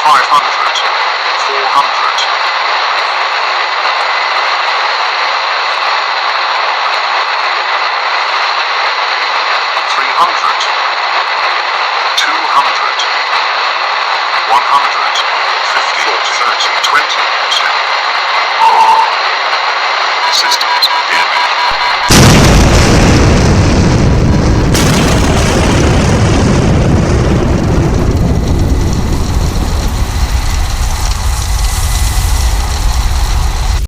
500, 400, 300, 200, 100, 15, 30, 20%. Systems in.